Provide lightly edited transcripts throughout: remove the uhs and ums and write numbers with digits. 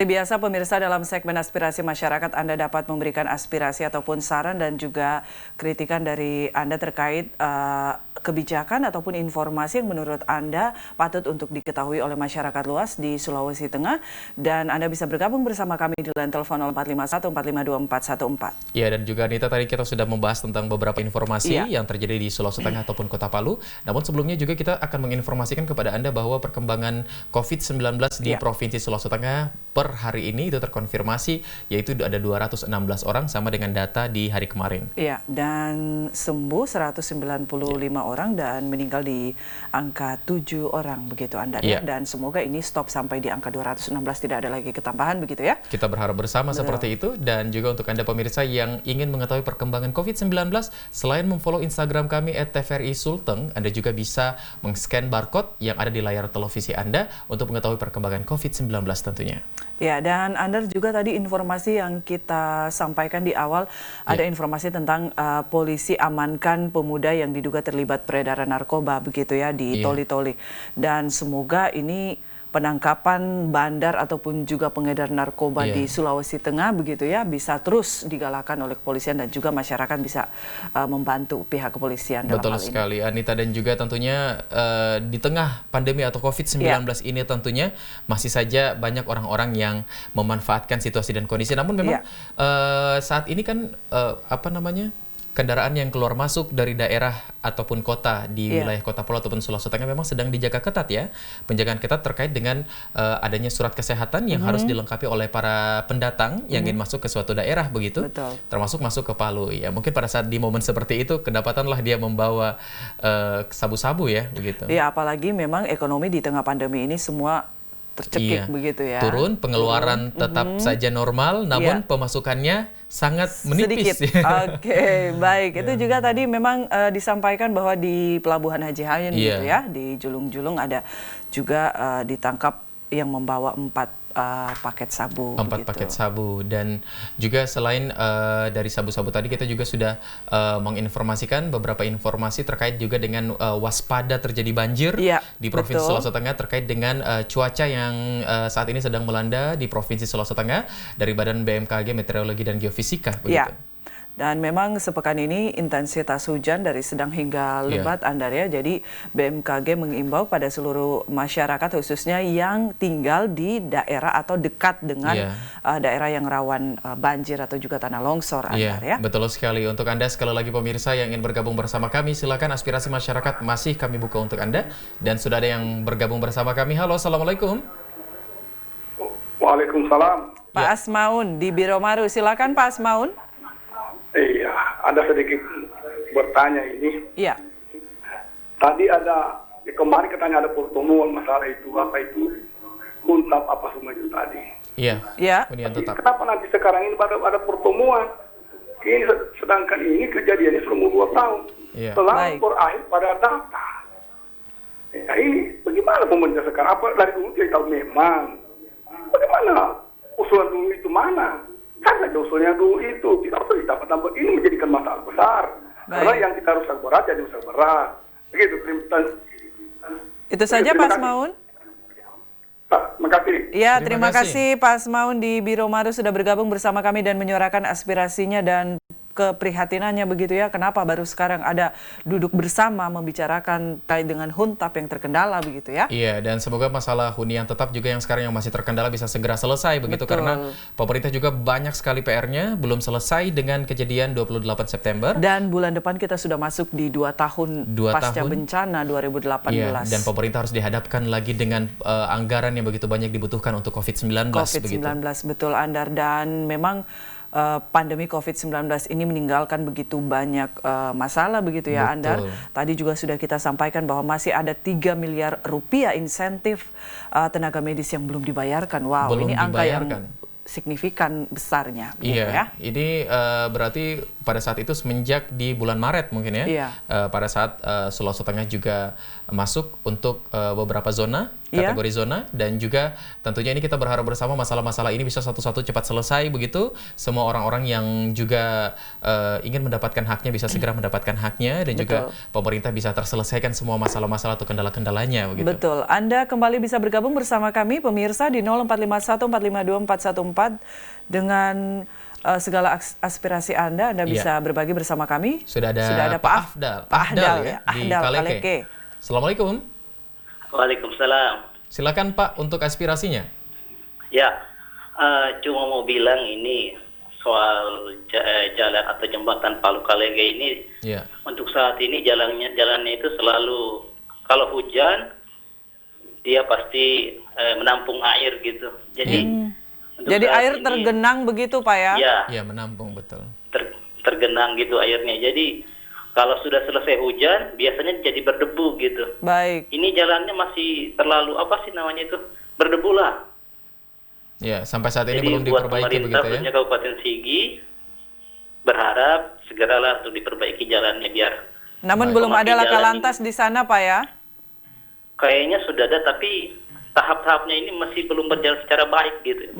Biasa pemirsa, dalam segmen aspirasi masyarakat Anda dapat memberikan aspirasi ataupun saran dan juga kritikan dari Anda terkait kebijakan ataupun informasi yang menurut Anda patut untuk diketahui oleh masyarakat luas di Sulawesi Tengah, dan Anda bisa bergabung bersama kami di line telepon 0451 452 414. Ya, dan juga Anita, tadi kita sudah membahas tentang beberapa informasi yang terjadi di Sulawesi Tengah ataupun Kota Palu. Namun sebelumnya juga kita akan menginformasikan kepada Anda bahwa perkembangan COVID-19 di Provinsi Sulawesi Tengah per hari ini itu terkonfirmasi, yaitu ada 216 orang sama dengan data di hari kemarin. Iya, dan sembuh 195 orang dan meninggal di angka 7 orang begitu Anda ya. Dan semoga ini stop sampai di angka 216, tidak ada lagi ketambahan begitu ya. Kita berharap bersama seperti itu. Dan juga untuk Anda pemirsa yang ingin mengetahui perkembangan COVID-19, selain memfollow Instagram kami @tvri_sulteng, Anda juga bisa meng-scan barcode yang ada di layar televisi Anda untuk mengetahui perkembangan COVID-19 tentunya. Ya, dan Anda juga tadi informasi yang kita sampaikan di awal, ada informasi tentang polisi amankan pemuda yang diduga terlibat peredaran narkoba begitu ya di Toli-Toli. Dan semoga ini penangkapan bandar ataupun juga pengedar narkoba di Sulawesi Tengah begitu ya bisa terus digalakan oleh kepolisian dan juga masyarakat bisa membantu pihak kepolisian dalam Betul hal ini. sekali Anita, dan juga tentunya di tengah pandemi atau COVID-19 ini tentunya masih saja banyak orang-orang yang memanfaatkan situasi dan kondisi. Namun memang saat ini kan kendaraan yang keluar masuk dari daerah ataupun kota di wilayah Kota Palu ataupun Sulawesi Tengah memang sedang dijaga ketat ya. Penjagaan ketat terkait dengan adanya surat kesehatan yang harus dilengkapi oleh para pendatang yang ingin masuk ke suatu daerah begitu. Termasuk masuk ke Palu ya. Mungkin pada saat di momen seperti itu kedapatanlah dia membawa sabu-sabu ya begitu. Iya, apalagi memang ekonomi di tengah pandemi ini semua tercekik begitu ya. Turun, pengeluaran tetap saja normal, namun pemasukannya sangat menipis. Oke, baik. Itu juga tadi memang disampaikan bahwa di Pelabuhan Haji Hayan gitu ya, di Julung-Julung ada juga ditangkap yang membawa 4 paket sabu. 4 paket sabu. Dan juga selain dari sabu-sabu tadi, kita juga sudah menginformasikan beberapa informasi terkait juga dengan waspada terjadi banjir di Provinsi Sulawesi Tengah terkait dengan cuaca yang saat ini sedang melanda di Provinsi Sulawesi Tengah dari Badan BMKG Meteorologi dan Geofisika begitu. Dan memang sepekan ini intensitas hujan dari sedang hingga lebat Andar ya. Jadi BMKG mengimbau pada seluruh masyarakat khususnya yang tinggal di daerah atau dekat dengan daerah yang rawan banjir atau juga tanah longsor Andar ya. Betul sekali. Untuk Anda sekali lagi pemirsa yang ingin bergabung bersama kami, silakan aspirasi masyarakat masih kami buka untuk Anda. Dan sudah ada yang bergabung bersama kami. Halo, Assalamualaikum. Waalaikumsalam. Pak Asmaun di Biromaru. Silakan Pak Asmaun. Iya, ada sedikit bertanya ini. Iya. Tadi kemarin katanya ada pertemuan masalah itu, apa itu, huntap apa semua itu tadi. Iya. Kenapa nanti sekarang ini ada pertemuan? Ini sedangkan ini kejadiannya selama 2 tahun. Setelah berakhir pada data. Ya, ini bagaimana pemerintah sekarang? Apa dari dulu tidak tahu memang? Bagaimana usulan dulu itu mana? Kan saja usulnya dulu itu tidak usah ditambah-tambah, ini menjadikan masalah besar. Karena yang kita rusak berat jadi rusak berat. Begitu. Itu saja Pak Asmaun. Terima kasih. Ya, terima kasih Pak Asmaun di Biromaru sudah bergabung bersama kami dan menyuarakan aspirasinya dan keprihatinannya begitu ya. Kenapa baru sekarang ada duduk bersama membicarakan terkait dengan huntap yang terkendala begitu ya. Iya, dan semoga masalah hunian tetap juga yang sekarang yang masih terkendala bisa segera selesai begitu. Karena pemerintah juga banyak sekali PR-nya belum selesai dengan kejadian 28 September. Dan bulan depan kita sudah masuk di 2 tahun pasca bencana 2018. Iya, dan pemerintah harus dihadapkan lagi dengan anggaran yang begitu banyak dibutuhkan untuk COVID-19 begitu. Betul Andar, dan memang pandemi COVID-19 ini meninggalkan begitu banyak masalah begitu ya Andar. Tadi juga sudah kita sampaikan bahwa masih ada 3 miliar rupiah insentif tenaga medis yang belum dibayarkan. Wow, ini angka yang signifikan besarnya. Ini berarti pada saat itu semenjak di bulan Maret mungkin ya. Pada saat Sulawesi Tengah juga masuk untuk beberapa zona kategori zona, dan juga tentunya ini kita berharap bersama masalah-masalah ini bisa satu-satu cepat selesai begitu. Semua orang-orang yang juga ingin mendapatkan haknya bisa segera mendapatkan haknya, dan juga pemerintah bisa terselesaikan semua masalah-masalah atau kendala-kendalanya begitu. Betul. Anda kembali bisa bergabung bersama kami pemirsa di 0451 452 414 dengan segala aspirasi Anda bisa berbagi bersama kami. Sudah ada Pak Afdal ya, di Kaleke. Assalamualaikum. Waalaikumsalam. Silakan Pak untuk aspirasinya. Ya, cuma mau bilang ini soal jalan atau jembatan Palu Kaleke ini. Ya. Untuk saat ini jalannya itu selalu kalau hujan dia pasti menampung air gitu. Jadi air tergenang begitu Pak ya? Iya, menampung betul. Tergenang gitu airnya. Jadi kalau sudah selesai hujan biasanya jadi berdebu gitu. Baik. Ini jalannya masih terlalu berdebu lah. Ya, sampai saat ini jadi belum diperbaiki begitu ya. Khususnya Kabupaten Sigi berharap segeralah untuk diperbaiki jalannya biar. Namun belum ada laka lantas di sana Pak ya? Kayaknya sudah ada tapi tahap-tahapnya ini masih belum berjalan secara baik gitu.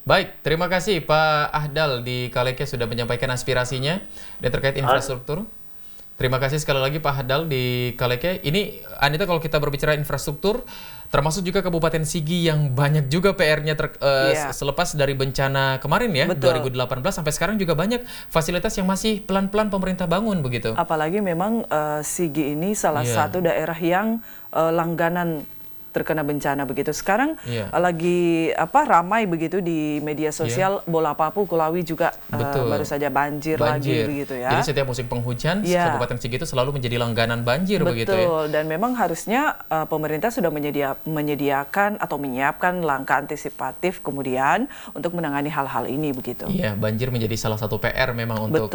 Baik, terima kasih Pak Ahdal di Kaleke sudah menyampaikan aspirasinya dan terkait infrastruktur. Terima kasih sekali lagi Pak Ahdal di Kaleke. Ini Anita, kalau kita berbicara infrastruktur, termasuk juga Kabupaten Sigi yang banyak juga PR-nya selepas dari bencana kemarin ya, 2018 sampai sekarang juga banyak fasilitas yang masih pelan-pelan pemerintah bangun begitu. Apalagi memang Sigi ini salah satu daerah yang langganan terkena bencana begitu. Sekarang lagi ramai begitu di media sosial, Bola Papu, Kulawi juga baru saja banjir lagi begitu ya. Jadi setiap musim penghujan Kabupaten Sigi itu selalu menjadi langganan banjir begitu ya. Betul, dan memang harusnya pemerintah sudah menyediakan atau menyiapkan langkah antisipatif kemudian untuk menangani hal-hal ini begitu. Iya, banjir menjadi salah satu PR memang untuk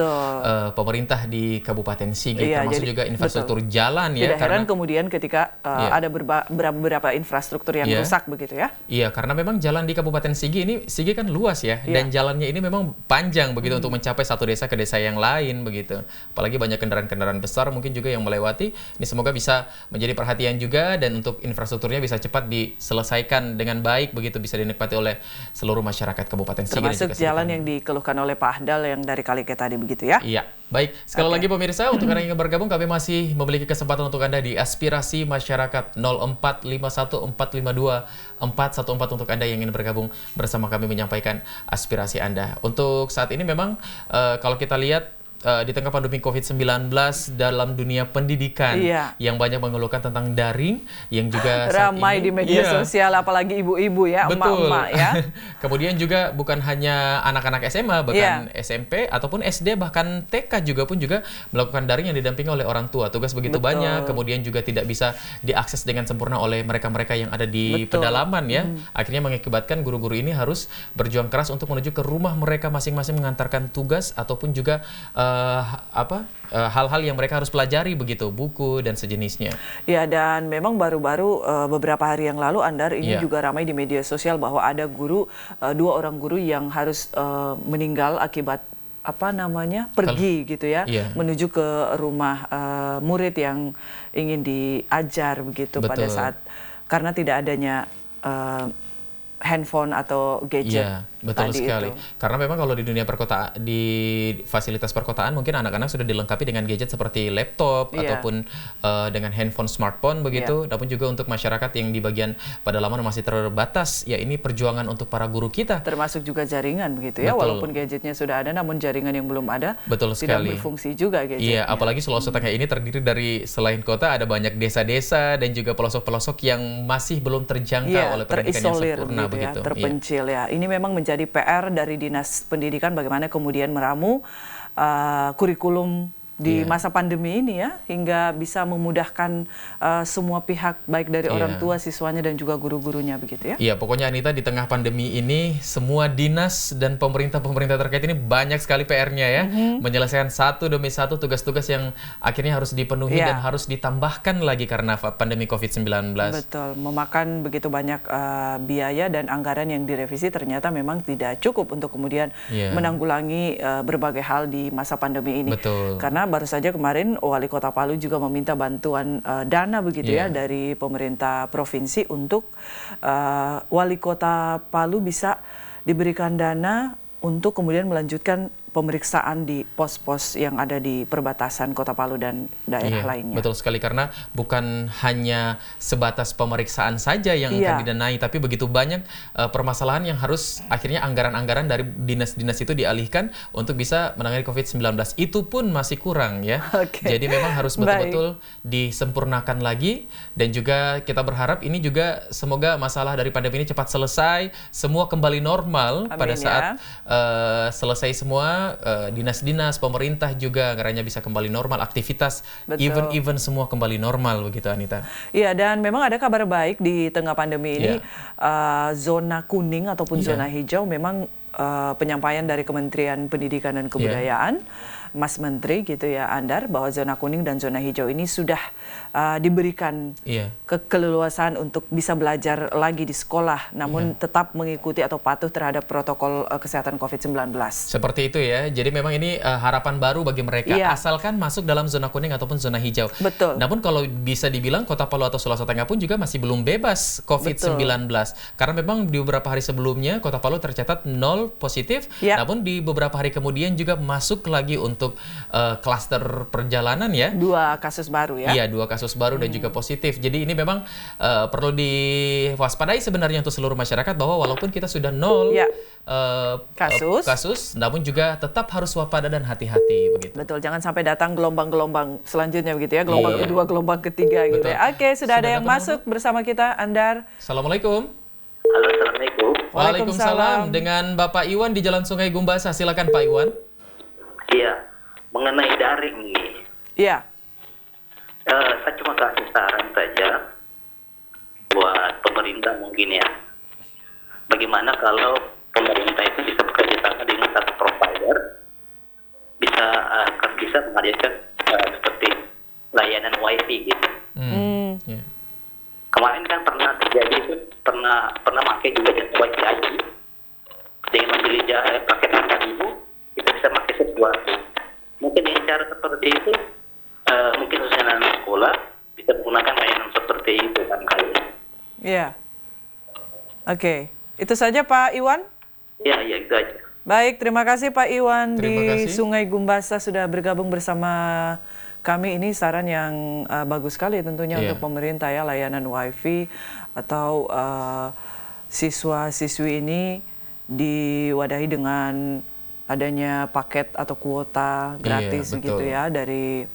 pemerintah di Kabupaten Sigi, termasuk juga infrastruktur jalan ya. Tidak heran kemudian ketika ada beberapa infrastruktur yang rusak begitu ya. Iya, karena memang jalan di Kabupaten Sigi kan luas ya, dan jalannya ini memang panjang begitu untuk mencapai satu desa ke desa yang lain begitu. Apalagi banyak kendaraan-kendaraan besar mungkin juga yang melewati. Ini semoga bisa menjadi perhatian juga, dan untuk infrastrukturnya bisa cepat diselesaikan dengan baik begitu, bisa dinikmati oleh seluruh masyarakat Kabupaten Sigi. Termasuk jalan yang dikeluhkan oleh Pak Ahdal yang dari Kaleke tadi begitu ya. Iya. Baik, sekali lagi pemirsa, untuk Anda yang ingin bergabung, kami masih memiliki kesempatan untuk Anda di aspirasi masyarakat 0451452414 untuk Anda yang ingin bergabung bersama kami menyampaikan aspirasi Anda. Untuk saat ini memang kalau kita lihat di tengah pandemi COVID-19 dalam dunia pendidikan yang banyak mengeluhkan tentang daring, yang juga ramai di media sosial, apalagi ibu-ibu ya, emak-emak ya. Kemudian juga bukan hanya anak-anak SMA, bahkan SMP ataupun SD, bahkan TK juga melakukan daring yang didampingi oleh orang tua. Tugas begitu banyak, kemudian juga tidak bisa diakses dengan sempurna oleh mereka-mereka yang ada di pedalaman ya. Akhirnya mengakibatkan guru-guru ini harus berjuang keras untuk menuju ke rumah mereka masing-masing mengantarkan tugas ataupun juga hal-hal yang mereka harus pelajari begitu, buku dan sejenisnya. Ya, dan memang baru-baru beberapa hari yang lalu Andar ini juga ramai di media sosial bahwa ada dua orang guru yang harus meninggal akibat pergi gitu ya, menuju ke rumah murid yang ingin diajar begitu pada saat karena tidak adanya handphone atau gadget. Betul sekali. Karena memang kalau di dunia perkotaan, di fasilitas perkotaan mungkin anak-anak sudah dilengkapi dengan gadget seperti laptop ataupun dengan handphone smartphone begitu. Namun juga untuk masyarakat yang di bagian pedalaman masih terbatas, ya ini perjuangan untuk para guru kita. Termasuk juga jaringan begitu ya. Walaupun gadgetnya sudah ada, namun jaringan yang belum ada tidak berfungsi juga gadgetnya. Iya, apalagi Sulawesi Tengah ini terdiri dari selain kota ada banyak desa-desa dan juga pelosok-pelosok yang masih belum terjangkau oleh pendidikan yang sempurna begitu. Terpencil ya. Ini memang menjadi PR dari Dinas Pendidikan bagaimana kemudian meramu kurikulum di masa pandemi ini ya, hingga bisa memudahkan semua pihak, baik dari orang tua, siswanya, dan juga guru-gurunya begitu ya. Iya, pokoknya Anita, di tengah pandemi ini semua dinas dan pemerintah terkait ini banyak sekali PR-nya ya, menyelesaikan satu demi satu tugas-tugas yang akhirnya harus dipenuhi dan harus ditambahkan lagi karena pandemi COVID-19. Betul, memakan begitu banyak biaya dan anggaran yang direvisi ternyata memang tidak cukup untuk kemudian menanggulangi berbagai hal di masa pandemi ini. Betul. Karena karena baru saja kemarin Wali Kota Palu juga meminta bantuan dana begitu ya dari pemerintah provinsi untuk Wali Kota Palu bisa diberikan dana untuk kemudian melanjutkan pemeriksaan di pos-pos yang ada di perbatasan Kota Palu dan daerah lainnya. Betul sekali, karena bukan hanya sebatas pemeriksaan saja yang akan didanai, tapi begitu banyak permasalahan yang harus akhirnya anggaran-anggaran dari dinas-dinas itu dialihkan untuk bisa menangani COVID-19. Itu pun masih kurang ya. Jadi memang harus betul-betul disempurnakan lagi, dan juga kita berharap ini juga semoga masalah dari pandemi ini cepat selesai, semua kembali normal. Amin, pada saat selesai semua, dinas-dinas pemerintah juga anggarannya bisa kembali normal, aktivitas event-event semua kembali normal begitu, Anita. Iya, dan memang ada kabar baik di tengah pandemi ini. Zona kuning ataupun zona hijau memang penyampaian dari Kementerian Pendidikan dan Kebudayaan, Mas Menteri gitu ya, Andar, bahwa zona kuning dan zona hijau ini sudah diberikan keleluasaan untuk bisa belajar lagi di sekolah, namun tetap mengikuti atau patuh terhadap protokol kesehatan COVID-19. Seperti itu ya, jadi memang ini harapan baru bagi mereka, asalkan masuk dalam zona kuning ataupun zona hijau. Betul. Namun kalau bisa dibilang Kota Palu atau Sulawesi Tengah pun juga masih belum bebas COVID-19. Karena memang di beberapa hari sebelumnya Kota Palu tercatat 0 positif, namun di beberapa hari kemudian juga masuk lagi untuk klaster perjalanan ya. 2 kasus baru ya. Iya, 2 kasus baru dan juga positif. Jadi ini memang perlu diwaspadai sebenarnya untuk seluruh masyarakat, bahwa walaupun kita sudah 0 kasus, namun juga tetap harus waspada dan hati-hati begitu. Betul, jangan sampai datang gelombang-gelombang selanjutnya begitu ya, gelombang kedua, gelombang ketiga gitu ya. Oke, sudah ada yang masuk bersama kita, Andar. Assalamualaikum. Halo, Assalamualaikum. Waalaikumsalam. Dengan Bapak Iwan di Jalan Sungai Gumbasa. Silakan Pak Iwan. Iya, mengenai daring ini. Iya. Saya cuma kasih saran saja buat pemerintah mungkin ya. Bagaimana kalau pemerintah itu bisa bekerja sama dengan satu provider, bisa menghadirkan seperti layanan wifi gitu. Kemarin kan pernah terjadi itu, pernah pakai juga jasa wifi aja. Dengan membeli paket Rp4.000, kita bisa pakai sesuatu. Mungkin dengan cara seperti itu, mungkin khususnya anak sekolah bisa menggunakan layanan seperti itu kan kali. Iya. Oke, itu saja Pak Iwan? Iya, itu aja. Baik, terima kasih Pak Iwan di Sungai Gumbasa sudah bergabung bersama kami. Ini saran yang bagus sekali tentunya untuk pemerintah ya, layanan wifi atau siswa-siswi ini diwadahi dengan adanya paket atau kuota gratis gitu ya dari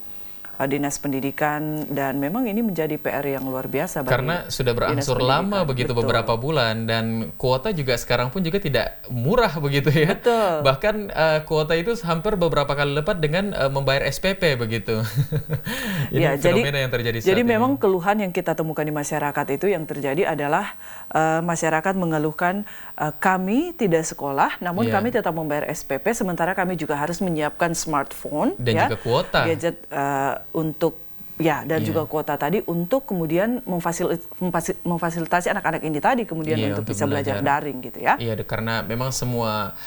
Dinas Pendidikan, dan memang ini menjadi PR yang luar biasa bagi karena sudah berangsur lama begitu beberapa bulan, dan kuota juga sekarang pun juga tidak murah begitu ya. Bahkan kuota itu hampir beberapa kali lipat dengan membayar SPP begitu. Ini fenomena yang terjadi saat jadi ini. memang keluhan yang kita temukan di masyarakat itu yang terjadi adalah masyarakat mengeluhkan kami tidak sekolah, namun kami tetap membayar SPP, sementara kami juga harus menyiapkan smartphone dan juga kuota, gadget untuk dan juga kuota tadi untuk kemudian memfasilitasi anak-anak ini tadi kemudian untuk bisa belajar daring gitu ya. Iya, karena memang semua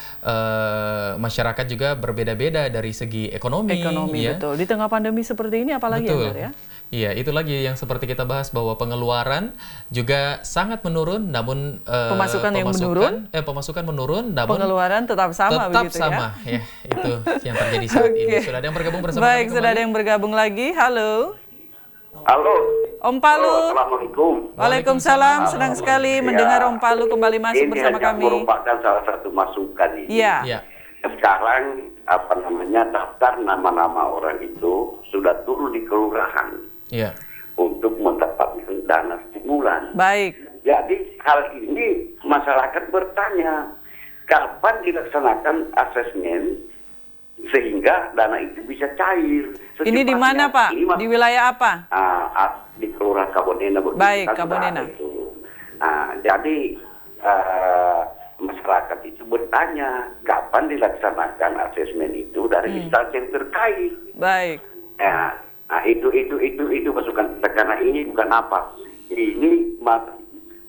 masyarakat juga berbeda-beda dari segi ekonomi. Betul. Di tengah pandemi seperti ini apalagi ya. Iya, itu lagi yang seperti kita bahas, bahwa pengeluaran juga sangat menurun, namun pemasukan menurun, namun pengeluaran tetap sama begitu ya. Itu yang terjadi saat ini. Sudah ada yang bergabung bersama kami. Sudah ada yang bergabung lagi. Halo. Halo. Om Palu. Assalamualaikum. Waalaikumsalam. Senang sekali mendengar Om Palu kembali masuk bersama kami. Ini merupakan salah satu masukan ini. Iya. Sekarang daftar nama-nama orang itu sudah turun di kelurahan. Untuk mendapatkan dana stimulan. Baik. Jadi hal ini masyarakat bertanya, kapan dilaksanakan asesmen sehingga dana itu bisa cair. Ini di mana Pak? Di wilayah apa? Di Kelurahan Kabonena. Baik, Kabonena. Jadi masyarakat itu bertanya, kapan dilaksanakan asesmen itu dari instansi yang terkait. Baik. Itu masukan kita, karena ini bukan apa. Ini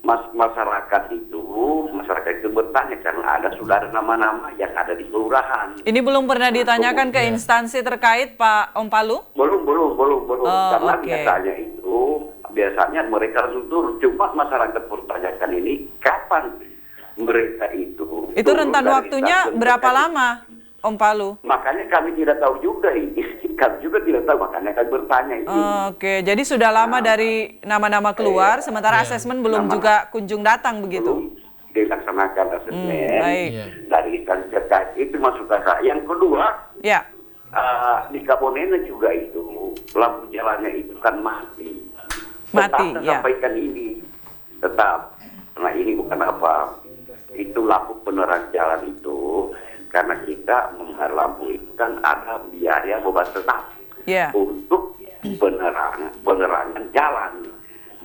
masyarakat itu bertanya karena sudah ada nama-nama yang ada di kelurahan. Ini belum pernah ditanyakan ke instansi terkait, Pak Om Palu? Belum. Karena Okay. biasanya mereka langsung turun. Cuma masyarakat bertanyakan ini kapan mereka itu. Itu rentan waktunya berapa lama, Om Palu? Makanya kami tidak tahu juga ini. Kami juga tidak tahu, makanya kami bertanya ini. Oke, jadi sudah lama dari nama-nama keluar, sementara asesmen belum juga kunjung datang begitu? Belum dilaksanakan asesmen baik. dari instansi terkait. Itu masukan saya. Yang kedua, Ya. di Kabonena juga itu lampu jalannya itu kan mati. Mati, Tetap ya. sampaikan ini, tetap. Nah ini bukan apa, itu lampu penerang jalan itu karena kita membeli lampu itu kan ada biaya beban tetap untuk penerangan jalan.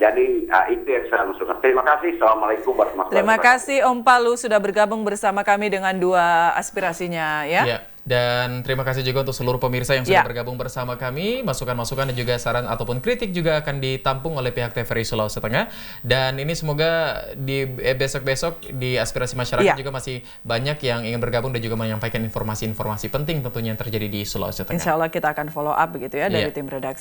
Jadi itu yang saya maksudkan. Terima kasih. Assalamualaikum warahmatullahi wabarakatuh. Terima kasih Om Palu sudah bergabung bersama kami dengan dua aspirasinya ya. Ya. Dan terima kasih juga untuk seluruh pemirsa yang sudah bergabung bersama kami. Masukan-masukan dan juga saran ataupun kritik juga akan ditampung oleh pihak TVRI Sulawesi Tengah. Dan ini semoga di besok-besok di aspirasi masyarakat juga masih banyak yang ingin bergabung dan juga menyampaikan informasi-informasi penting tentunya yang terjadi di Sulawesi Tengah. Insya Allah kita akan follow up begitu ya dari tim redaksi.